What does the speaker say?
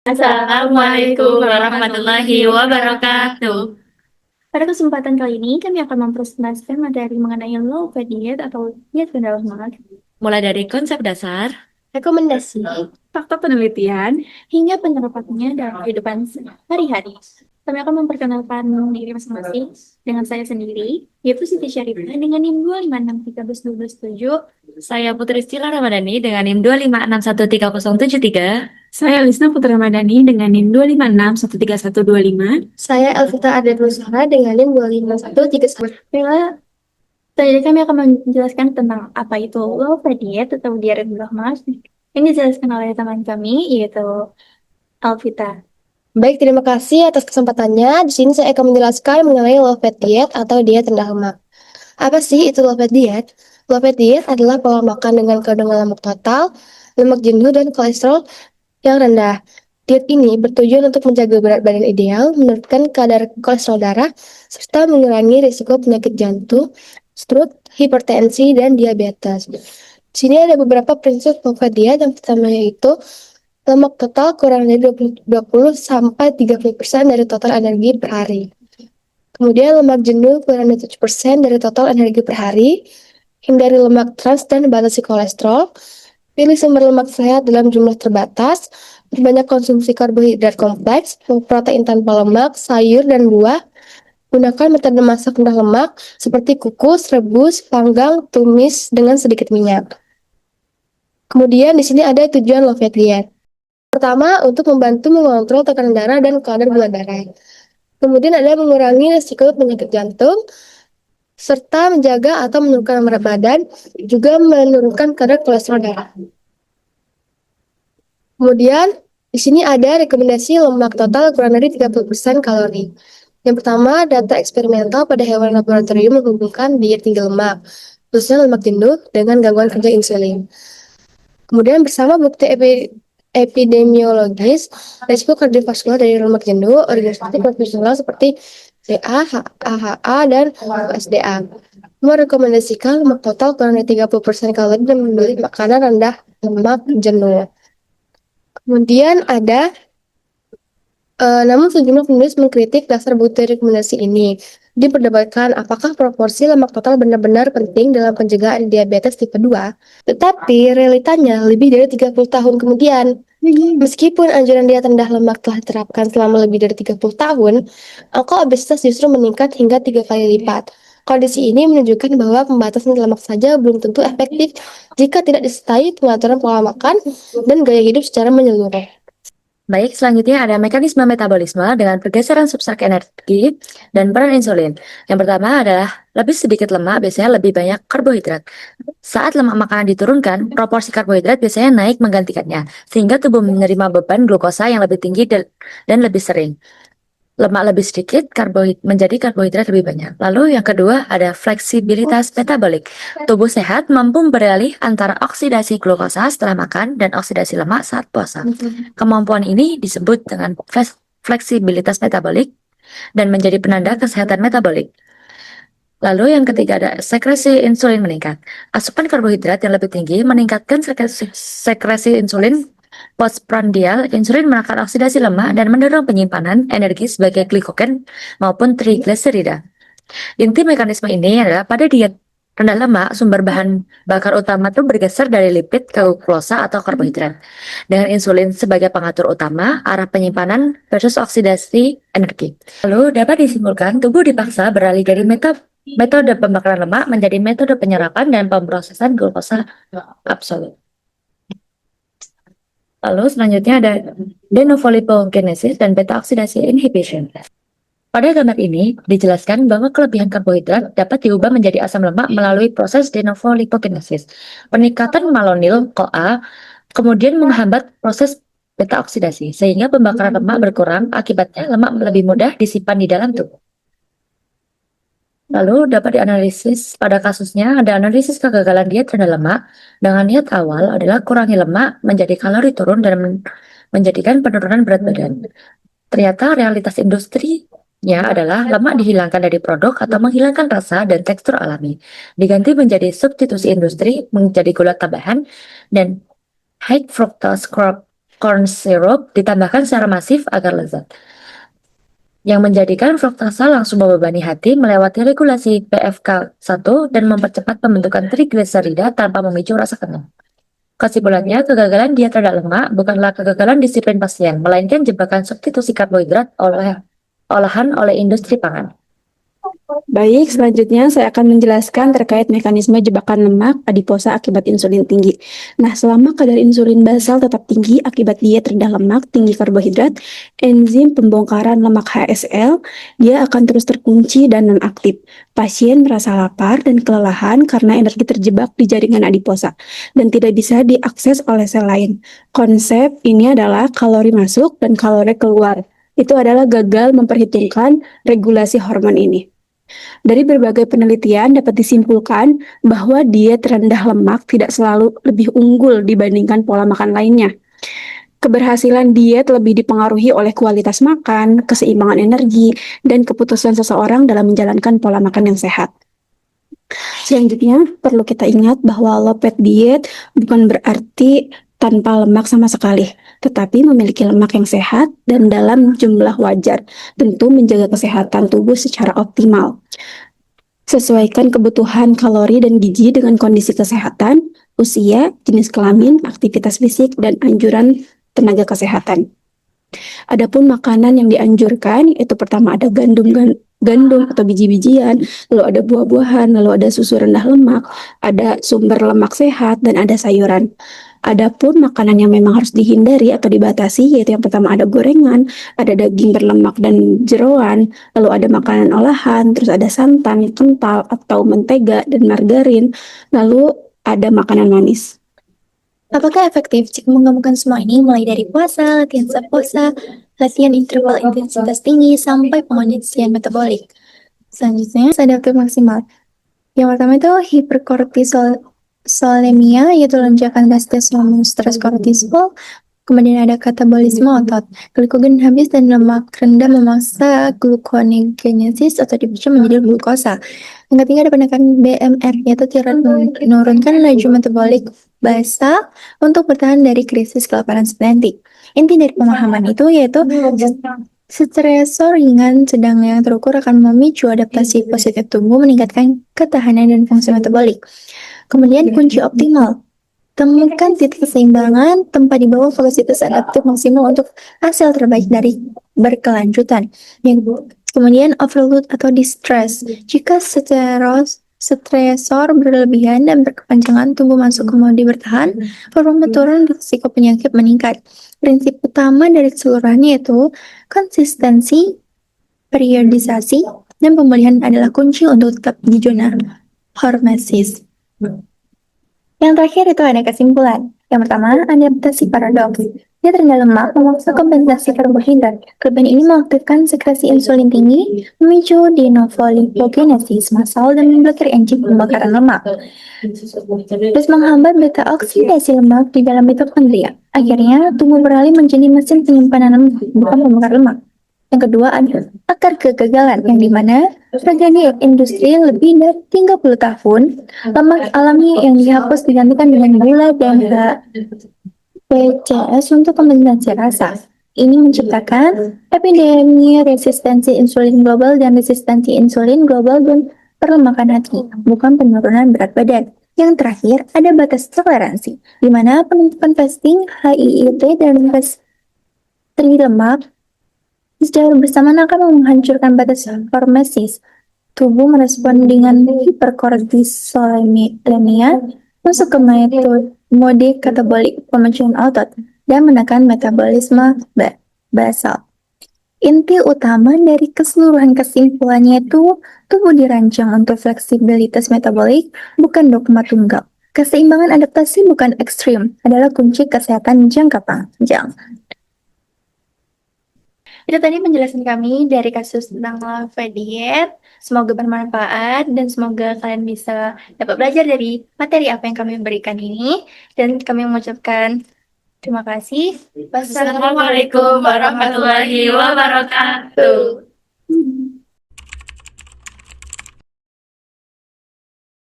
Assalamualaikum warahmatullahi wabarakatuh. Pada kesempatan kali ini, kami akan mempresentasikan materi mengenai low fat diet atau diet rendah lemak, Mulai dari konsep dasar, rekomendasi, fakta penelitian, hingga penerapannya dalam kehidupan sehari-hari. Kami akan memperkenalkan diri masing-masing dengan saya sendiri, yaitu Siti Syarifah dengan NIM 256131277. saya Putri Stila Ramadhani dengan NIM 2561303. Saya Lisna Putra Madani dengan NIM 256131125. Saya Elvita Arda Nusara dengan NIM 25131. Jadi kami akan menjelaskan tentang apa itu low fat diet atau diet rendah lemak. Ini dijelaskan oleh teman kami yaitu Alvita. Baik, terima kasih atas kesempatannya. Di sini saya akan menjelaskan mengenai low fat diet atau diet rendah lemak. Apa sih itu low fat diet? Low fat diet adalah pola makan dengan kandungan lemak total, lemak jenuh, dan kolesterol yang rendah. Diet ini bertujuan untuk menjaga berat badan ideal, menurunkan kadar kolesterol darah, serta mengurangi risiko penyakit jantung, stroke, hipertensi, dan diabetes. Di sini ada beberapa prinsip low fat diet. Yang pertama yaitu lemak total kurang dari 20 sampai 30% dari total energi per hari. Kemudian lemak jenuh kurang dari 7% dari total energi per hari. Hindari lemak trans dan batasi kolesterol. Pilih sumber lemak sehat dalam jumlah terbatas. Perbanyak konsumsi karbohidrat kompleks, protein tanpa lemak, sayur, dan buah. Gunakan metode masak rendah lemak seperti kukus, rebus, panggang, tumis dengan sedikit minyak. Kemudian di sini ada tujuan low fat diet. Pertama, untuk membantu mengontrol tekanan darah dan kadar gula darah. Kemudian ada mengurangi risiko penyakit jantung, serta menjaga atau menurunkan berat badan, juga menurunkan kadar kolesterol darah. Kemudian, di sini ada rekomendasi lemak total kurang dari 30% kalori. Yang pertama, data eksperimental pada hewan laboratorium menghubungkan diet tinggi lemak, khususnya lemak jenuh, dengan gangguan kerja insulin. Kemudian bersama bukti epidemiologis, risiko kardiovaskular dari lemak jenuh, organisasi profesional seperti CA, AHA, dan USDA merekomendasikan lemak total kurang dari 30% kalori dan memilih makanan rendah lemak jenuh. Kemudian ada namun sejumlah penulis mengkritik dasar bukti rekomendasi ini. Diperdebatkan apakah proporsi lemak total benar-benar penting dalam pencegahan diabetes tipe 2, tetapi realitanya lebih dari 30 tahun kemudian. Meskipun anjuran diet rendah lemak telah diterapkan selama lebih dari 30 tahun, angka obesitas justru meningkat hingga 3 kali lipat. Kondisi ini menunjukkan bahwa pembatasan lemak saja belum tentu efektif jika tidak disertai pengaturan pola makan dan gaya hidup secara menyeluruh. baik, selanjutnya ada mekanisme metabolisme dengan pergeseran substrat energi dan peran insulin. Yang pertama adalah lebih sedikit lemak, biasanya lebih banyak karbohidrat. Saat lemak makanan diturunkan, proporsi karbohidrat biasanya naik menggantikannya, sehingga tubuh menerima beban glukosa yang lebih tinggi dan lebih sering. Lemak lebih sedikit, menjadi karbohidrat lebih banyak. Lalu yang kedua ada fleksibilitas metabolik. Tubuh sehat mampu beralih antara oksidasi glukosa setelah makan dan oksidasi lemak saat puasa. Kemampuan ini disebut dengan fleksibilitas metabolik dan menjadi penanda kesehatan metabolik. Lalu yang ketiga ada sekresi insulin meningkat. Asupan karbohidrat yang lebih tinggi meningkatkan sekresi insulin postprandial. Insulin menekan oksidasi lemak dan mendorong penyimpanan energi sebagai glikogen maupun trigliserida. Inti mekanisme ini adalah pada diet rendah lemak, sumber bahan bakar utama itu bergeser dari lipid ke glukosa atau karbohidrat. Dengan insulin sebagai pengatur utama, arah penyimpanan versus oksidasi energi. Lalu dapat disimpulkan tubuh dipaksa beralih dari metode pembakaran lemak menjadi metode penyerapan dan pemrosesan glukosa absolut. Lalu selanjutnya ada de novo lipogenesis dan beta oksidasi inhibition. Pada gambar ini dijelaskan bahwa kelebihan karbohidrat dapat diubah menjadi asam lemak melalui proses de novo lipogenesis. Peningkatan malonil CoA kemudian menghambat proses beta oksidasi sehingga pembakaran lemak berkurang, akibatnya lemak lebih mudah disimpan di dalam tubuh. Lalu dapat dianalisis pada kasusnya ada analisis kegagalan diet rendah lemak dengan niat awal adalah kurangi lemak menjadi kalori turun dan menjadikan penurunan berat badan. Ternyata realitas industrinya adalah lemak dihilangkan dari produk atau menghilangkan rasa dan tekstur alami, diganti menjadi substitusi industri menjadi gula tambahan dan high fructose corn corn syrup ditambahkan secara masif agar lezat, yang menjadikan fruktasa langsung membebani hati melewati regulasi PFK1 dan mempercepat pembentukan trigliserida tanpa memicu rasa kenyang. Kesimpulannya, kegagalan diet rendah lemak bukanlah kegagalan disiplin pasien, melainkan jebakan substitusi karbohidrat olahan oleh industri pangan. Baik, selanjutnya saya akan menjelaskan terkait mekanisme jebakan lemak adiposa akibat insulin tinggi. Nah, selama kadar insulin basal tetap tinggi akibat diet rendah lemak, tinggi karbohidrat, enzim pembongkaran lemak HSL, dia akan terus terkunci dan nonaktif. Pasien merasa lapar dan kelelahan karena energi terjebak di jaringan adiposa dan tidak bisa diakses oleh sel lain. Konsep ini adalah kalori masuk dan kalori keluar. Itu adalah gagal memperhitungkan regulasi hormon ini. Dari berbagai penelitian dapat disimpulkan bahwa diet rendah lemak tidak selalu lebih unggul dibandingkan pola makan lainnya. Keberhasilan diet lebih dipengaruhi oleh kualitas makan, keseimbangan energi, dan keputusan seseorang dalam menjalankan pola makan yang sehat. Selanjutnya, perlu kita ingat bahwa low fat diet bukan berarti tanpa lemak sama sekali, tetapi memiliki lemak yang sehat dan dalam jumlah wajar, tentu menjaga kesehatan tubuh secara optimal. Sesuaikan kebutuhan kalori dan gizi dengan kondisi kesehatan, usia, jenis kelamin, aktivitas fisik, dan anjuran tenaga kesehatan. Adapun makanan yang dianjurkan, yaitu pertama ada gandum atau biji-bijian, lalu ada buah-buahan, lalu ada susu rendah lemak, ada sumber lemak sehat, dan ada sayuran. Adapun makanan yang memang harus dihindari atau dibatasi, yaitu yang pertama ada gorengan, ada daging berlemak dan jeroan, lalu ada makanan olahan, terus ada santan, kental, atau mentega, dan margarin, lalu ada makanan manis. Apakah efektif jika menggabungkan semua ini mulai dari puasa, latihan saposa, latihan interval intensitas tinggi, sampai pengondisian metabolik? Selanjutnya, adaptif maksimal. Yang pertama itu hiperkortisolemia, yaitu lonjakan gas testosteron stres kortisol. Kemudian ada katabolisme otot. Glikogen habis dan lemak rendah memaksa gluconeogenesis atau dipicu menjadi glukosa. Yang ketiga ada penekanan BMR, yaitu menurunkan laju metabolik basal untuk bertahan dari krisis kelaparan stunting. Inti dari pemahaman itu yaitu stresor ringan sedang yang terukur akan memicu adaptasi positif tubuh, meningkatkan ketahanan dan fungsi metabolik. Kemudian kunci optimal. Temukan titik keseimbangan tempat di bawah velocitas adaptif maksimal untuk hasil terbaik dari berkelanjutan. Kemudian overload atau distress. Jika stresor berlebihan dan berkepanjangan, tubuh masuk ke mode bertahan, performa turun, risiko penyakit meningkat. Prinsip utama dari keseluruhannya yaitu konsistensi, periodisasi, dan pemulihan adalah kunci untuk tetap di zona hormesis. Yang terakhir itu ada kesimpulan. Yang pertama, adaptasi paradoks. Diet rendah lemak memaksa kompensasi karbohidrat. Kelebihan ini mengaktifkan sekresi insulin tinggi, memicu de novo lipogenesis massal, dan memblokir enzim pembakaran lemak. Terus menghambat beta oksidasi lemak di dalam mitokondria. Akhirnya, tubuh beralih menjadi mesin penyimpanan lemak, bukan pembakar lemak. Yang kedua ada akar kegagalan, yang dimana terjadi industri lebih dari 30 tahun, lemak alami yang dihapus digantikan dengan gula dan BCS untuk kompensasi rasa. Ini menciptakan epidemi resistensi insulin global dan resistensi insulin global dan perlemakan hati, bukan penurunan berat badan. Yang terakhir ada batas toleransi, di mana penentuan fasting, HIIT, dan pastry lemak secara bersamaan akan menghancurkan batas hormesis. Tubuh merespon dengan hiperkortisolemia, masuk ke mode katabolik, pemecahan otot, dan menekan metabolisme basal. Inti utama dari keseluruhan kesimpulannya itu tubuh dirancang untuk fleksibilitas metabolik, bukan dogma tunggal. Keseimbangan adaptasi bukan ekstrim, adalah kunci kesehatan jangka panjang. Itu tadi penjelasan kami dari kasus tentang low fat diet. Semoga bermanfaat dan semoga kalian bisa dapat belajar dari materi apa yang kami berikan ini. Dan kami mengucapkan terima kasih. Wassalamualaikum warahmatullahi wabarakatuh.